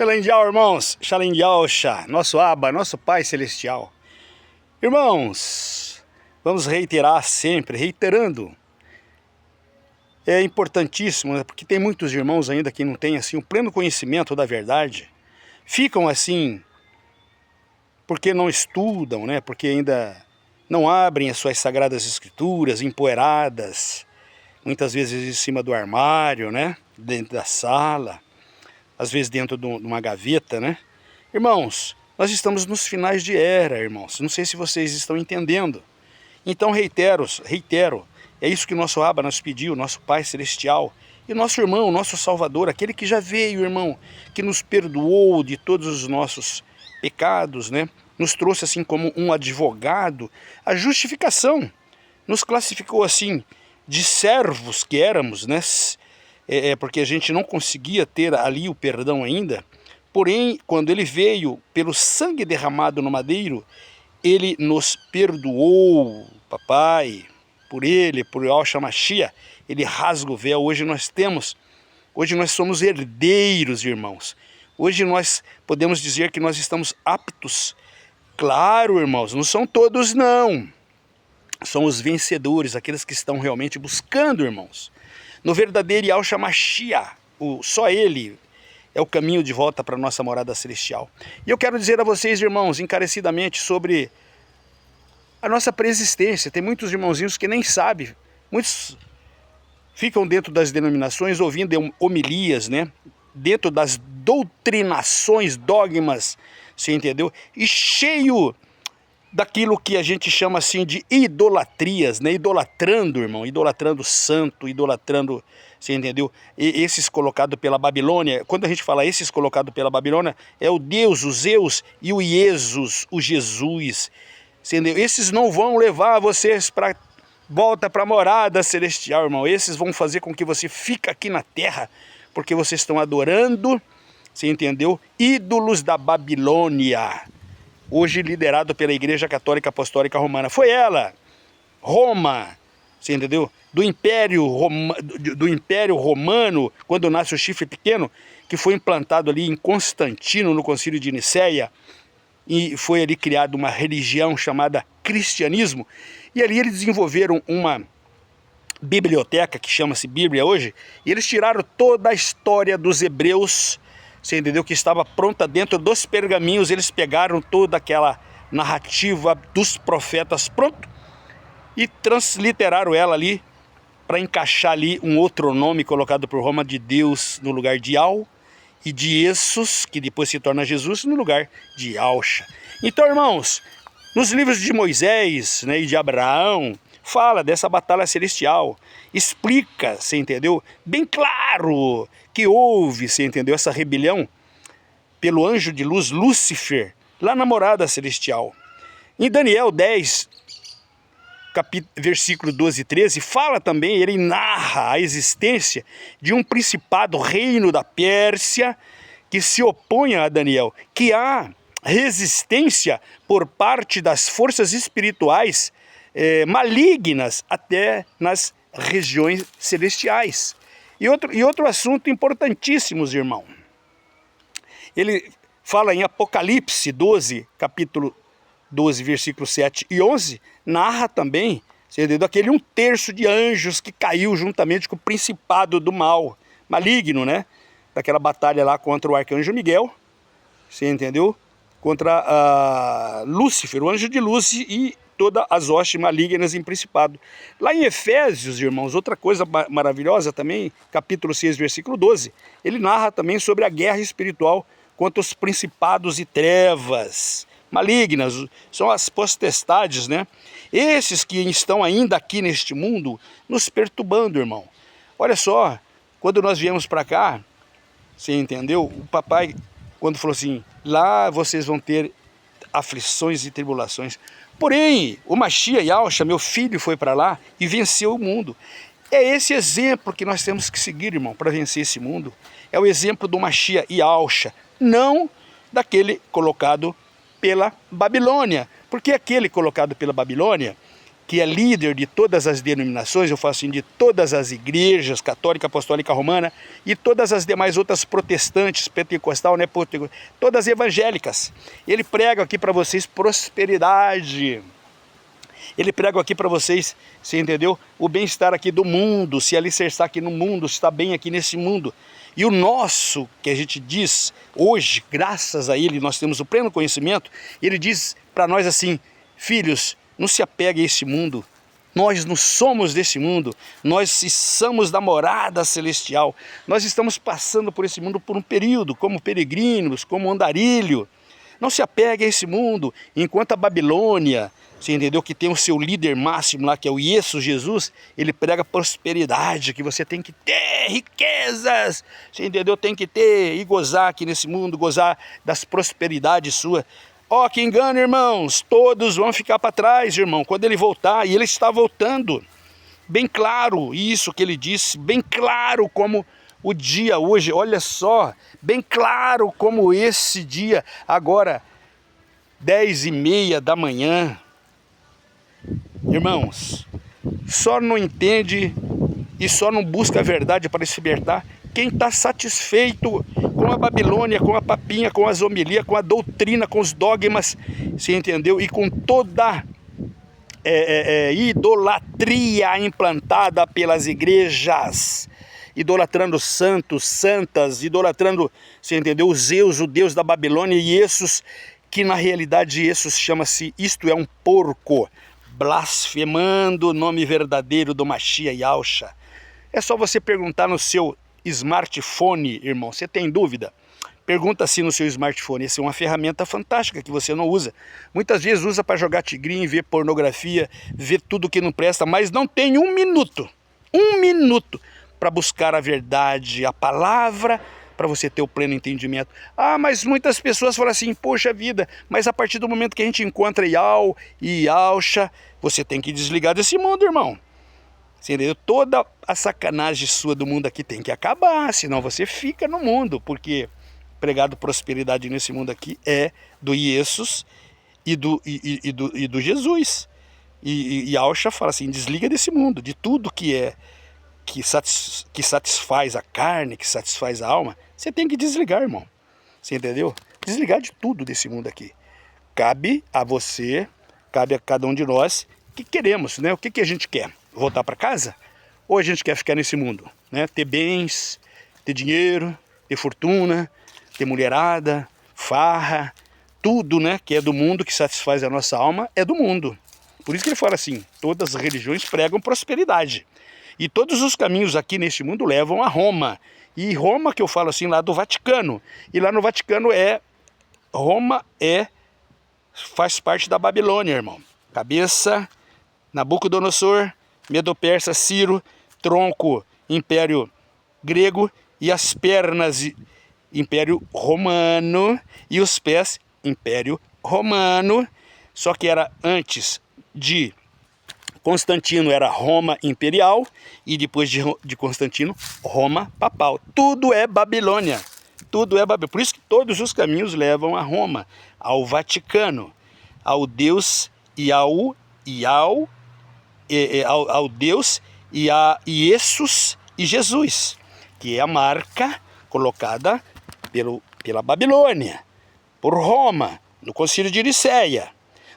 Shalom Yahweh, irmãos, Shalom Yahweh, nosso Abba, nosso Pai Celestial. Irmãos, vamos reiterar sempre, reiterando. É importantíssimo, né? Porque tem muitos irmãos ainda que não têm assim, o pleno conhecimento da verdade. Ficam assim, porque não estudam, né? Porque ainda não abrem as suas sagradas escrituras, empoeiradas, muitas vezes em cima do armário, né? Dentro da sala, às vezes dentro de uma gaveta, né? Irmãos, nós estamos nos finais de era, irmãos. Não sei se vocês estão entendendo. Então reitero, é isso que nosso Abba nos pediu, nosso Pai Celestial. E nosso irmão, nosso Salvador, aquele que já veio, irmão, que nos perdoou de todos os nossos pecados, né? Nos trouxe assim como um advogado, a justificação. Nos classificou assim, de servos que éramos, né? Porque a gente não conseguia ter ali o perdão ainda. Porém, quando ele veio pelo sangue derramado no madeiro, ele nos perdoou, papai, por ele, por Yahshua Mashiach, ele rasga o véu. Hoje nós somos herdeiros, irmãos. Hoje nós podemos dizer que nós estamos aptos. Claro, irmãos, não são todos não. São os vencedores, aqueles que estão realmente buscando, irmãos. No verdadeiro Yahshua Mashiach, só ele é o caminho de volta para a nossa morada celestial. E eu quero dizer a vocês, irmãos, encarecidamente sobre a nossa preexistência. Tem muitos irmãozinhos que nem sabem. Muitos ficam dentro das denominações ouvindo homilias, né? Dentro das doutrinações, dogmas, você entendeu? E cheio daquilo que a gente chama assim de idolatrias, né? Idolatrando, irmão, idolatrando santo, idolatrando, você entendeu? E esses colocados pela Babilônia. Quando a gente fala esses colocados pela Babilônia, é o Deus, o Zeus e o Jesus, o Jesus, você entendeu? Esses não vão levar vocês para volta para a morada celestial, irmão. Esses vão fazer com que você fique aqui na terra, porque vocês estão adorando, você entendeu? Ídolos da Babilônia. Hoje liderado pela Igreja Católica Apostólica Romana. Foi ela, Roma, você entendeu? Do Império Romano, quando nasce o chifre pequeno, que foi implantado ali em Constantino, no Concílio de Nicéia, e foi ali criada uma religião chamada cristianismo, e ali eles desenvolveram uma biblioteca, que chama-se Bíblia hoje, e eles tiraram toda a história dos hebreus, você entendeu? Que estava pronta dentro dos pergaminhos. Eles pegaram toda aquela narrativa dos profetas pronto e transliteraram ela ali para encaixar ali um outro nome colocado por Roma de Deus no lugar de Al e de Jesus, que depois se torna Jesus, no lugar de Yahshua. Então, irmãos, nos livros de Moisés, né, e de Abraão, fala dessa batalha celestial, explica, você entendeu? Bem claro que houve, você entendeu, essa rebelião pelo anjo de luz Lúcifer, lá na morada celestial. Em Daniel 10, versículo 12 e 13, fala também, ele narra a existência de um principado, reino da Pérsia, que se opõe a Daniel, que há resistência por parte das forças espirituais malignas até nas regiões celestiais. E outro assunto importantíssimo, irmão. Ele fala em Apocalipse 12, capítulo 12, versículos 7 e 11, narra também, você entendeu, aquele 1/3 de anjos que caiu juntamente com o principado do mal, maligno, né? Daquela batalha lá contra o arcanjo Miguel, você entendeu? Contra Lúcifer, o anjo de luz e todas as hostes malignas em principado. Lá em Efésios, irmãos, outra coisa maravilhosa também, capítulo 6, versículo 12, ele narra também sobre a guerra espiritual contra os principados e trevas malignas, são as potestades, né? Esses que estão ainda aqui neste mundo, nos perturbando, irmão. Olha só, quando nós viemos para cá, você entendeu? O papai, quando falou assim, lá vocês vão ter aflições e tribulações. Porém, o Mashiach Yahshua, meu filho, foi para lá e venceu o mundo. É esse exemplo que nós temos que seguir, irmão, para vencer esse mundo. É o exemplo do Mashiach Yahshua, não daquele colocado pela Babilônia. Porque aquele colocado pela Babilônia, que é líder de todas as denominações, eu falo assim, de todas as igrejas, católica, apostólica, romana, e todas as demais outras protestantes, pentecostal, né, todas evangélicas. Ele prega aqui para vocês prosperidade. Ele prega aqui para vocês, você entendeu? O bem-estar aqui do mundo, se alicerçar aqui no mundo, se está bem aqui nesse mundo. E o nosso, que a gente diz hoje, graças a ele, nós temos o pleno conhecimento, ele diz para nós assim, filhos, não se apegue a esse mundo, nós não somos desse mundo, nós somos da morada celestial, nós estamos passando por esse mundo por um período, como peregrinos, como andarilho. Não se apegue a esse mundo, enquanto a Babilônia, você entendeu, que tem o seu líder máximo lá, que é o Jesus, ele prega prosperidade, que você tem que ter riquezas, você entendeu, tem que ter e gozar aqui nesse mundo, gozar das prosperidades suas. Ó, que engano, irmãos, todos vão ficar para trás, irmão, quando ele voltar, e ele está voltando. Bem claro isso que ele disse, bem claro como o dia hoje, olha só, bem claro como esse dia, agora, 10h30 da manhã. Irmãos, só não entende e só não busca a verdade para se libertar quem está satisfeito com a Babilônia, com a papinha, com as homilias, com a doutrina, com os dogmas, você entendeu? E com toda idolatria implantada pelas igrejas, idolatrando santos, santas, idolatrando, você entendeu? O Zeus, o Deus da Babilônia, e Jesus, que na realidade Jesus chama-se, isto é um porco, blasfemando o nome verdadeiro do Mashiach Yahushua. É só você perguntar no seu smartphone, irmão, você tem dúvida? Pergunta assim no seu smartphone, essa é uma ferramenta fantástica que você não usa. Muitas vezes usa para jogar tigrinho, ver pornografia, ver tudo que não presta, mas não tem um minuto para buscar a verdade, a palavra, para você ter o pleno entendimento. Ah, mas muitas pessoas falam assim, poxa vida, mas a partir do momento que a gente encontra Yau e Yahushua, você tem que desligar desse mundo, irmão. Você entendeu? Toda a sacanagem sua do mundo aqui tem que acabar, senão você fica no mundo, porque pregado prosperidade nesse mundo aqui é do Jesus e do Jesus. E Yahushua fala assim, desliga desse mundo, de tudo que satisfaz a carne, que satisfaz a alma, você tem que desligar, irmão. Você entendeu? Desligar de tudo desse mundo aqui. Cabe a você, cabe a cada um de nós, que queremos, né? O que a gente quer? Voltar para casa? Ou a gente quer ficar nesse mundo, né? Ter bens, ter dinheiro, ter fortuna, ter mulherada, farra, tudo, né, que é do mundo, que satisfaz a nossa alma, é do mundo. Por isso que ele fala assim, todas as religiões pregam prosperidade. E todos os caminhos aqui neste mundo levam a Roma. E Roma, que eu falo assim, lá do Vaticano. E lá no Vaticano Roma faz parte da Babilônia, irmão. Cabeça, Nabucodonosor, Medo-Persa, Ciro, tronco, Império Grego, e as pernas, Império Romano, e os pés, Império Romano. Só que era antes de Constantino, era Roma Imperial, e depois de Constantino, Roma Papal. Tudo é Babilônia, tudo é Babilônia. Por isso que todos os caminhos levam a Roma, ao Vaticano, ao Deus e ao Deus e a Jesus e Jesus, que é a marca colocada pela Babilônia, por Roma, no Concílio de Nicéia,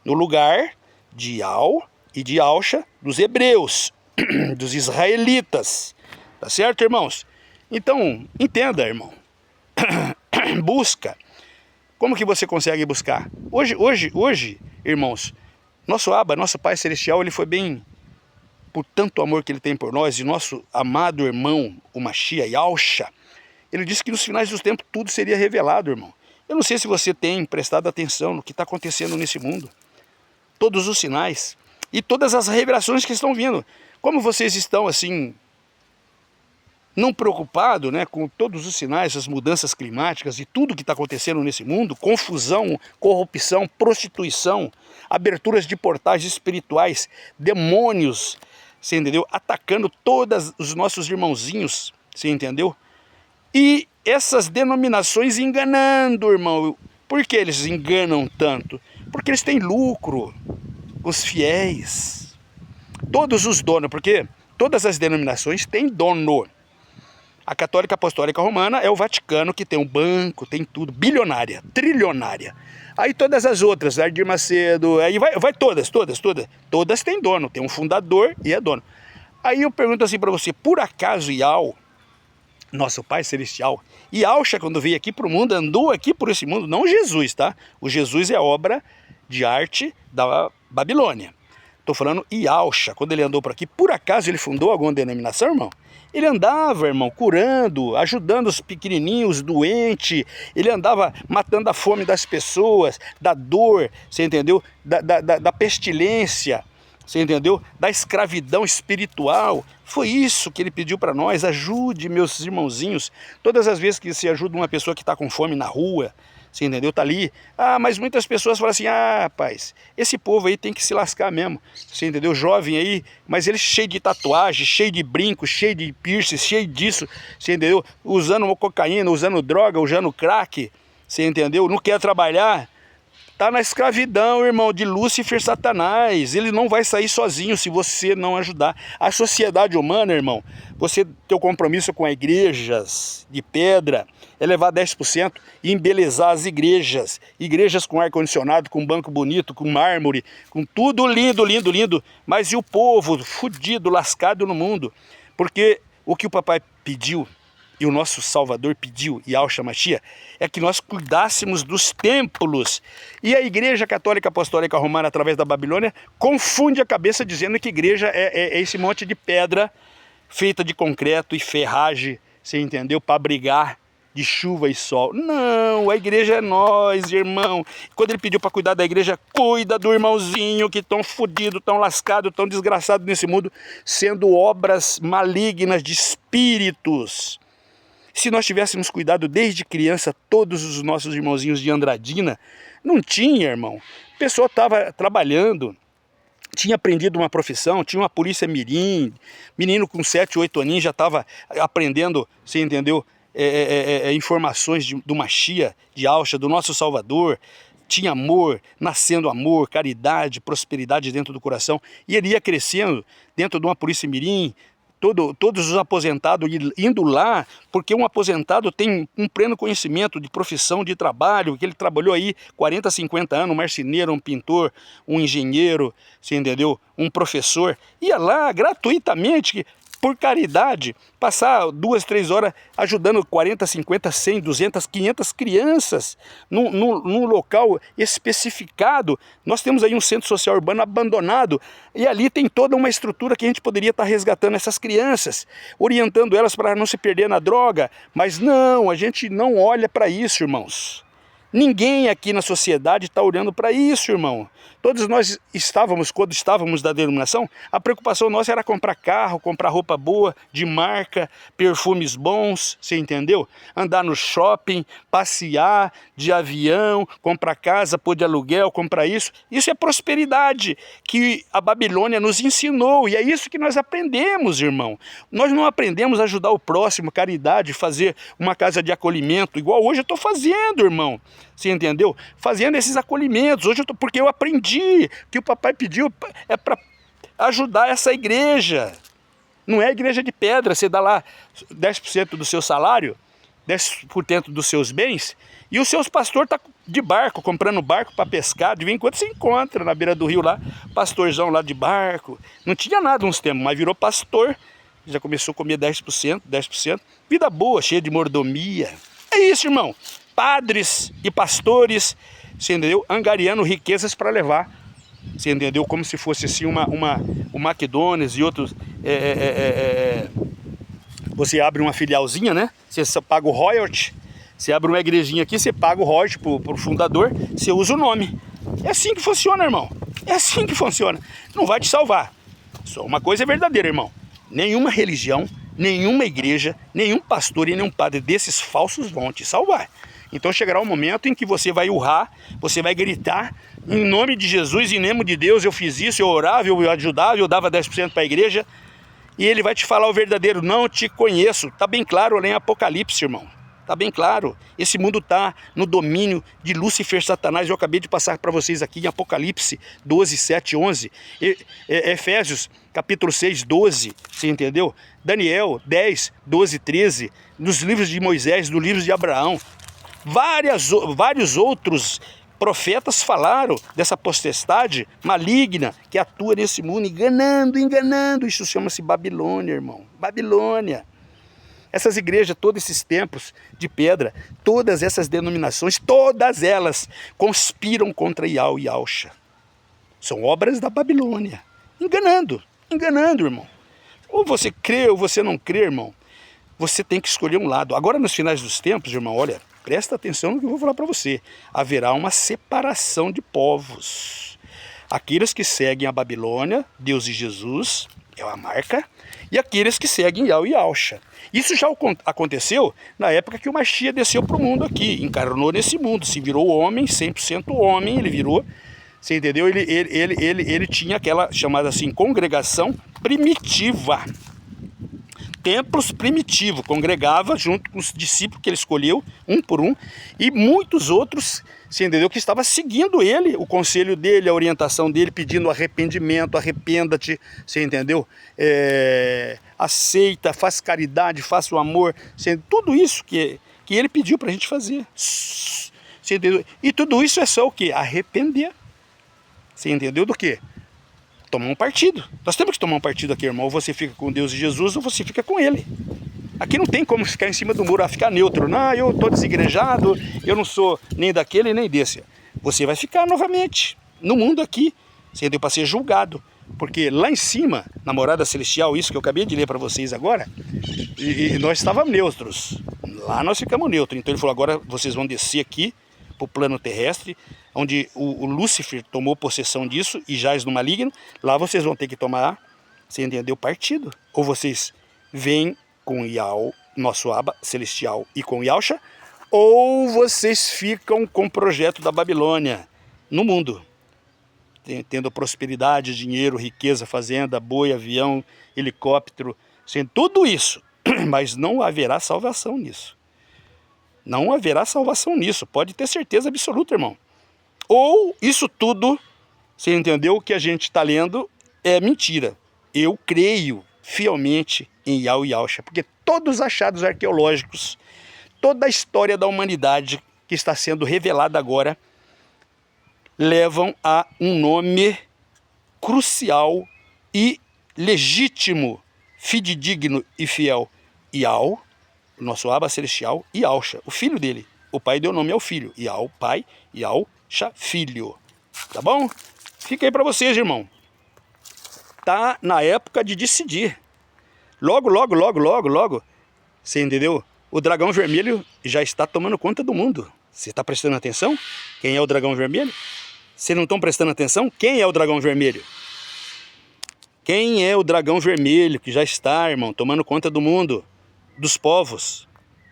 no lugar de Yau e de Yahushua, dos hebreus, dos israelitas. Tá certo, irmãos? Então, entenda, irmão. Busca. Como que você consegue buscar? Hoje, irmãos, nosso Abba, nosso Pai Celestial, ele foi bem, por tanto amor que ele tem por nós, e nosso amado irmão, o Mashiach Yahushua, ele disse que nos finais dos tempos tudo seria revelado, irmão. Eu não sei se você tem prestado atenção no que está acontecendo nesse mundo. Todos os sinais e todas as revelações que estão vindo. Como vocês estão assim, não preocupados, né, com todos os sinais, as mudanças climáticas e tudo que está acontecendo nesse mundo, confusão, corrupção, prostituição, aberturas de portais espirituais, demônios, você entendeu? Atacando todos os nossos irmãozinhos, você entendeu? E essas denominações enganando, irmão. Por que eles enganam tanto? Porque eles têm lucro, os fiéis. todos os donos, porque todas as denominações têm dono. A Católica Apostólica Romana é o Vaticano, que tem um banco, tem tudo, bilionária, trilionária. Aí todas as outras, Ardir Macedo, aí vai todas têm dono, tem um fundador e é dono. Aí eu pergunto assim para você, por acaso Iau, nosso Pai Celestial, Iauxa, quando veio aqui para o mundo, andou aqui por esse mundo, não Jesus, tá? O Jesus é obra de arte da Babilônia. Estou falando Iauxa, quando ele andou por aqui, por acaso ele fundou alguma denominação, irmão? Ele andava, irmão, curando, ajudando os pequenininhos, os doentes. Ele andava matando a fome das pessoas, da dor, você entendeu? Da pestilência, você entendeu? Da escravidão espiritual. Foi isso que ele pediu para nós. Ajude meus irmãozinhos. Todas as vezes que você ajuda uma pessoa que está com fome na rua, você entendeu? Tá ali. Ah, mas muitas pessoas falam assim, ah, rapaz, esse povo aí tem que se lascar mesmo. Você entendeu? Jovem aí, mas ele cheio de tatuagem, cheio de brinco, cheio de piercing, cheio disso, você entendeu? Usando cocaína, usando droga, usando crack, você entendeu? Não quer trabalhar. Tá na escravidão, irmão, de Lúcifer, Satanás. Ele não vai sair sozinho se você não ajudar. A sociedade humana, irmão, você ter o compromisso com as igrejas de pedra, é levar 10% e embelezar as igrejas. Igrejas com ar-condicionado, com banco bonito, com mármore, com tudo lindo, lindo, lindo. Mas e o povo fudido, lascado no mundo? Porque o que o papai pediu, e o nosso Salvador pediu, Yahshua Mashiach, é que nós cuidássemos dos templos. E a Igreja Católica Apostólica Romana, através da Babilônia, confunde a cabeça dizendo que igreja é esse monte de pedra feita de concreto e ferragem, você entendeu? Para brigar de chuva e sol. Não, a igreja é nós, irmão. Quando ele pediu para cuidar da igreja, cuida do irmãozinho que tão fodido, tão lascado, tão desgraçado nesse mundo, sendo obras malignas de espíritos. Se nós tivéssemos cuidado desde criança, todos os nossos irmãozinhos de Andradina, não tinha, irmão. A pessoa estava trabalhando, tinha aprendido uma profissão, tinha uma polícia mirim, menino com 7, 8 aninhos já estava aprendendo, você entendeu, informações do Mashiach, de Yahshua, do nosso Salvador. Tinha amor, nascendo amor, caridade, prosperidade dentro do coração. E ele ia crescendo dentro de uma polícia mirim, todos os aposentados indo lá, porque um aposentado tem um pleno conhecimento de profissão, de trabalho, que ele trabalhou aí 40, 50 anos, um marceneiro, um pintor, um engenheiro, você entendeu? Um professor, ia lá gratuitamente, por caridade, passar 2, 3 horas ajudando 40, 50, 100, 200, 500 crianças num local especificado. Nós temos aí um centro social urbano abandonado e ali tem toda uma estrutura que a gente poderia estar resgatando essas crianças, orientando elas para não se perder na droga, mas não, a gente não olha para isso, irmãos. Ninguém aqui na sociedade está olhando para isso, irmão. Todos nós quando estávamos da denominação, a preocupação nossa era comprar carro, comprar roupa boa, de marca, perfumes bons, você entendeu? Andar no shopping, passear de avião, comprar casa, pôr de aluguel, comprar isso. Isso é prosperidade que a Babilônia nos ensinou e é isso que nós aprendemos, irmão. Nós não aprendemos a ajudar o próximo, caridade, fazer uma casa de acolhimento, igual hoje eu estou fazendo, irmão. Você entendeu? Fazendo esses acolhimentos. Hoje porque eu aprendi que o papai pediu é para ajudar essa igreja. Não é igreja de pedra, você dá lá 10% do seu salário, 10% dos seus bens, e os seus pastores estão de barco, comprando barco para pescar. De vez em quando você encontra na beira do rio lá, pastorzão lá de barco. Não tinha nada uns tempos, mas virou pastor, já começou a comer 10%. Vida boa, cheia de mordomia. É isso, irmão. Padres e pastores, você entendeu? Angariando riquezas para levar, você entendeu? Como se fosse assim o McDonald's e outros. Você abre uma filialzinha, né? Você paga o royalty. Você abre uma igrejinha aqui, você paga o royalty pro fundador, você usa o nome. É assim que funciona, irmão. É assim que funciona. Não vai te salvar. Só uma coisa é verdadeira, irmão. Nenhuma religião, nenhuma igreja, nenhum pastor e nenhum padre desses falsos vão te salvar. Então chegará um momento em que você vai urrar, você vai gritar, em nome de Jesus, em nome de Deus, eu fiz isso, eu orava, eu ajudava, eu dava 10% para a igreja, e ele vai te falar o verdadeiro, não te conheço. Está bem claro lá em Apocalipse, irmão. Está bem claro. Esse mundo está no domínio de Lúcifer, Satanás. Eu acabei de passar para vocês aqui em Apocalipse 12, 7, 11. Efésios capítulo 6, 12. Você entendeu? Daniel 10, 12, 13. Nos livros de Moisés, nos livros de Abraão. Vários outros profetas falaram dessa potestade maligna que atua nesse mundo, enganando. Isso chama-se Babilônia, irmão. Babilônia. Essas igrejas, todos esses templos de pedra, todas essas denominações, todas elas conspiram contra Iau e Yahusha. São obras da Babilônia. Enganando, irmão. Ou você crê ou você não crê, irmão. Você tem que escolher um lado. Agora, nos finais dos tempos, irmão, olha, presta atenção no que eu vou falar para você. Haverá uma separação de povos. Aqueles que seguem a Babilônia, Deus e Jesus, é a marca, e aqueles que seguem Iau e Yahusha. Isso já aconteceu na época que o Mashiach desceu para o mundo aqui, encarnou nesse mundo, se virou homem, 100% homem, ele virou, você entendeu? Ele tinha aquela chamada assim, congregação primitiva. Templos primitivos, congregava junto com os discípulos que ele escolheu, um por um, e muitos outros, você entendeu, que estavam seguindo ele, o conselho dele, a orientação dele, pedindo arrependimento, arrependa-te, você entendeu? Aceita, faz caridade, faça o amor, tudo isso que ele pediu para a gente fazer, você entendeu? E tudo isso é só o quê? Arrepender, você entendeu do quê? Tomar um partido. Nós temos que tomar um partido aqui, irmão. Ou você fica com Deus e Jesus, ou você fica com ele. Aqui não tem como ficar em cima do muro, ficar neutro. Não, eu estou desigrejado, eu não sou nem daquele nem desse. Você vai ficar novamente no mundo aqui, sendo para ser julgado. Porque lá em cima, na morada celestial, isso que eu acabei de ler para vocês agora, e nós estávamos neutros. Lá nós ficamos neutros. Então ele falou, agora vocês vão descer aqui para o plano terrestre, onde o Lúcifer tomou possessão disso e jaz no maligno. Lá vocês vão ter que tomar, você entendeu, partido. Ou vocês vêm com Iau, nosso Aba celestial, e com Yahusha, ou vocês ficam com o projeto da Babilônia no mundo, tendo prosperidade, dinheiro, riqueza, fazenda, boi, avião, helicóptero, tudo isso, mas não haverá salvação nisso. Não haverá salvação nisso, pode ter certeza absoluta, irmão. Ou isso tudo, você entendeu, que a gente está lendo é mentira. Eu creio fielmente em Iau e Yahusha, porque todos os achados arqueológicos, toda a história da humanidade que está sendo revelada agora, levam a um nome crucial e legítimo, fidedigno e fiel. Iau, o nosso Aba celestial, e Yahusha, o filho dele. O pai deu nome ao filho. Iau, pai, Yahusha, filho. Tá bom? Fica aí para vocês, irmão. Tá na época de decidir. Logo, você entendeu? O dragão vermelho já está tomando conta do mundo. Você está prestando atenção? Quem é o dragão vermelho? Vocês não estão prestando atenção? Quem é o dragão vermelho? Quem é o dragão vermelho que já está, irmão, tomando conta do mundo, dos povos?